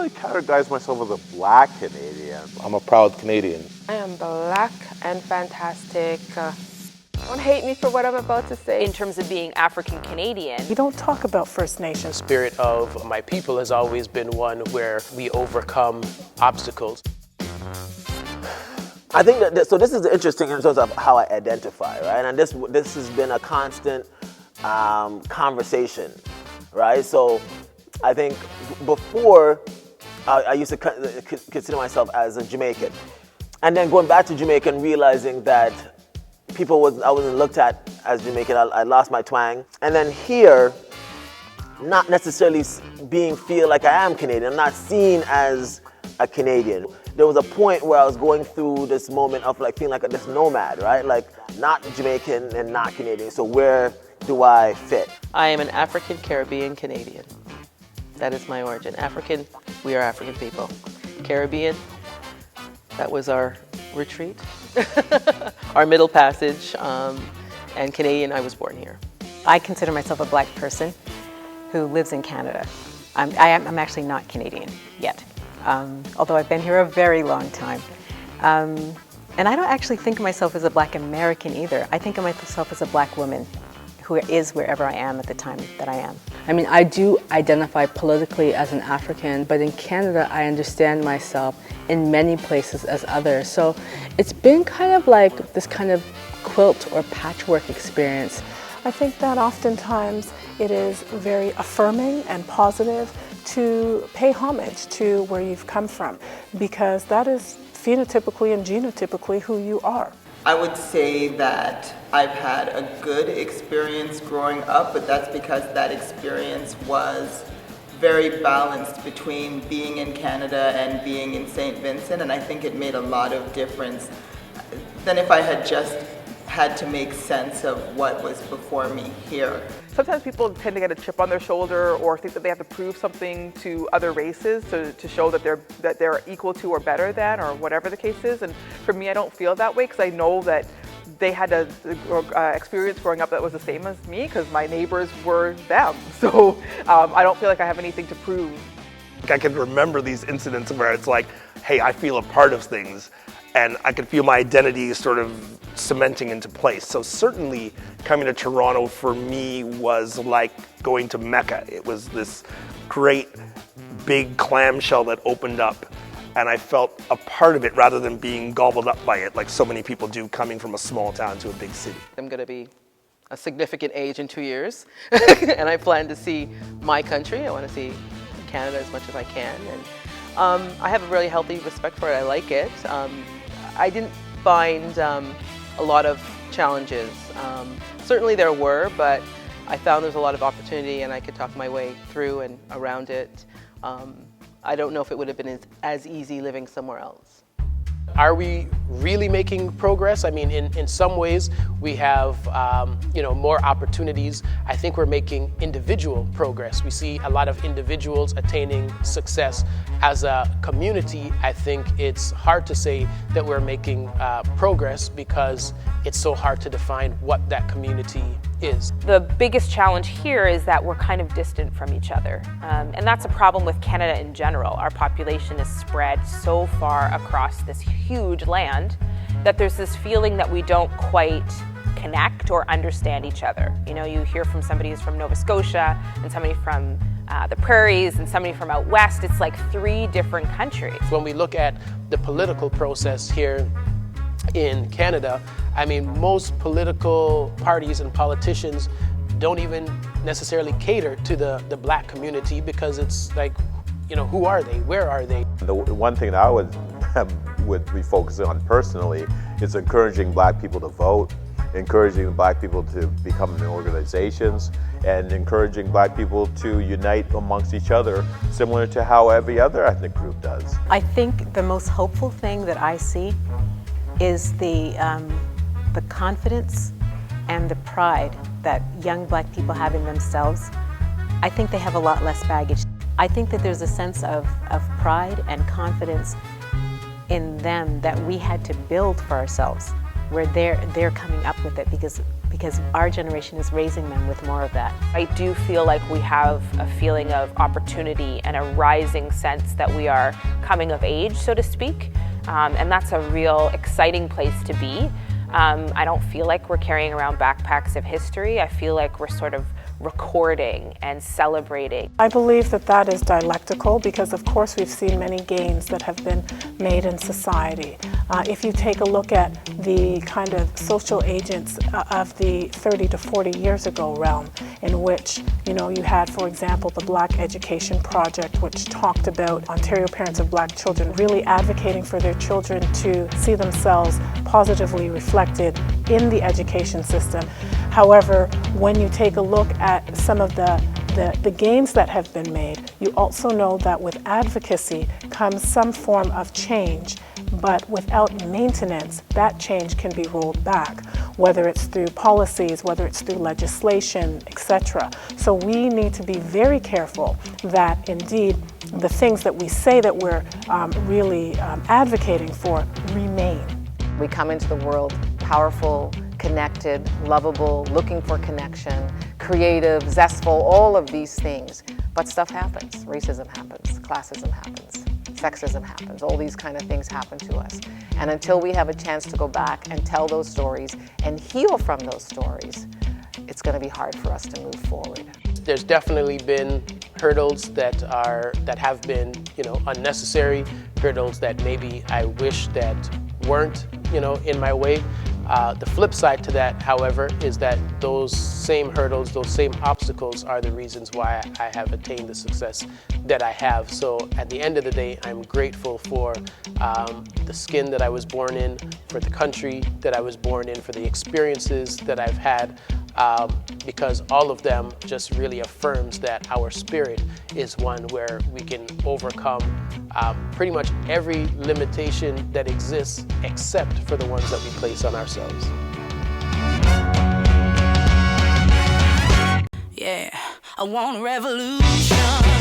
really categorize myself as a Black Canadian. I'm a proud Canadian. I am Black and fantastic. Don't hate me for what I'm about to say. In terms of being African Canadian, We don't talk about First Nations. The spirit of my people has always been one where we overcome obstacles. I think that so this is interesting in terms of how I identify, right? And this has been a constant conversation, right? So I think before I used to consider myself as a Jamaican, and then going back to Jamaica and realizing that I wasn't looked at as Jamaican. I lost my twang, and then here, not necessarily feel like I am Canadian. I'm not seen as a Canadian. There was a point where I was going through this moment of like feeling like this nomad, right? Like not Jamaican and not Canadian. So where do I fit? I am an African Caribbean Canadian. That is my origin. African, we are African people. Caribbean, that was our retreat, our middle passage, and Canadian, I was born here. I consider myself a Black person who lives in Canada. I'm actually not Canadian yet. Although I've been here a very long time. And I don't actually think of myself as a Black American either. I think of myself as a Black woman who is wherever I am at the time that I am. I mean, I do identify politically as an African, but in Canada, I understand myself in many places as others. So it's been kind of like this kind of quilt or patchwork experience. I think that oftentimes it is very affirming and positive to pay homage to where you've come from, because that is phenotypically and genotypically who you are. I would say that I've had a good experience growing up, but that's because that experience was very balanced between being in Canada and being in St. Vincent, and I think it made a lot of difference than if I had just had to make sense of what was before me here. Sometimes people tend to get a chip on their shoulder or think that they have to prove something to other races to show that they're equal to or better than, or whatever the case is. And for me, I don't feel that way, because I know that they had an experience growing up that was the same as me, because my neighbors were them. So I don't feel like I have anything to prove. I can remember these incidents where it's like, hey, I feel a part of things, and I could feel my identity sort of cementing into place. So certainly coming to Toronto for me was like going to Mecca. It was this great big clamshell that opened up, and I felt a part of it rather than being gobbled up by it like so many people do coming from a small town to a big city. I'm going to be a significant age in 2 years, and I plan to see my country. I want to see Canada as much as I can, and I have a really healthy respect for it. I like it. I didn't find a lot of challenges. Certainly there were, but I found there's a lot of opportunity, and I could talk my way through and around it. I don't know if it would have been as easy living somewhere else. Are we really making progress? I mean, in some ways we have more opportunities. I think we're making individual progress. We see a lot of individuals attaining success. As a community, I think it's hard to say that we're making progress, because it's so hard to define what that community is. the biggest challenge here is that we're kind of distant from each other. And that's a problem with Canada in general. Our population is spread so far across this huge land that there's this feeling that we don't quite connect or understand each other. You know, you hear from somebody who's from Nova Scotia and somebody from the prairies and somebody from out west. It's like 3 different countries. When we look at the political process here in Canada, I mean, most political parties and politicians don't even necessarily cater to the Black community, because it's like, you know, who are they? Where are they? The one thing that I would be focusing on personally is encouraging Black people to vote, encouraging Black people to become in organizations, and encouraging Black people to unite amongst each other, similar to how every other ethnic group does. I think the most hopeful thing that I see is the confidence and the pride that young Black people have in themselves. I think they have a lot less baggage. I think that there's a sense of pride and confidence in them that we had to build for ourselves, where they're coming up with it, because because our generation is raising them with more of that. I do feel like we have a feeling of opportunity and a rising sense that we are coming of age, so to speak, and that's a real exciting place to be. I don't feel like we're carrying around backpacks of history. I feel like we're sort of recording and celebrating. I believe that that is dialectical because, of course, we've seen many gains that have been made in society. If you take a look at the kind of social agents of the 30 to 40 years ago realm, in which, you had, for example, the Black Education Project, which talked about Ontario parents of Black children really advocating for their children to see themselves positively reflected in the education system. However, when you take a look at some of the gains that have been made, you also know that with advocacy comes some form of change, but without maintenance, that change can be rolled back, whether it's through policies, whether it's through legislation, etc. So we need to be very careful that indeed the things that we say that we're really advocating for remain. We come into the world powerful, connected, lovable, looking for connection, creative, zestful, all of these things. But stuff happens. Racism happens, classism happens, sexism happens, all these kind of things happen to us. And until we have a chance to go back and tell those stories and heal from those stories, it's going to be hard for us to move forward. There's definitely been hurdles that have been, unnecessary, hurdles that maybe I wish that weren't, in my way. The flip side to that, however, is that those same hurdles, those same obstacles are the reasons why I have attained the success that I have. So at the end of the day, I'm grateful for the skin that I was born in, for the country that I was born in, for the experiences that I've had, because all of them just really affirms that our spirit is one where we can overcome pretty much every limitation that exists except for the ones that we place on ourselves. Yeah, I want a revolution.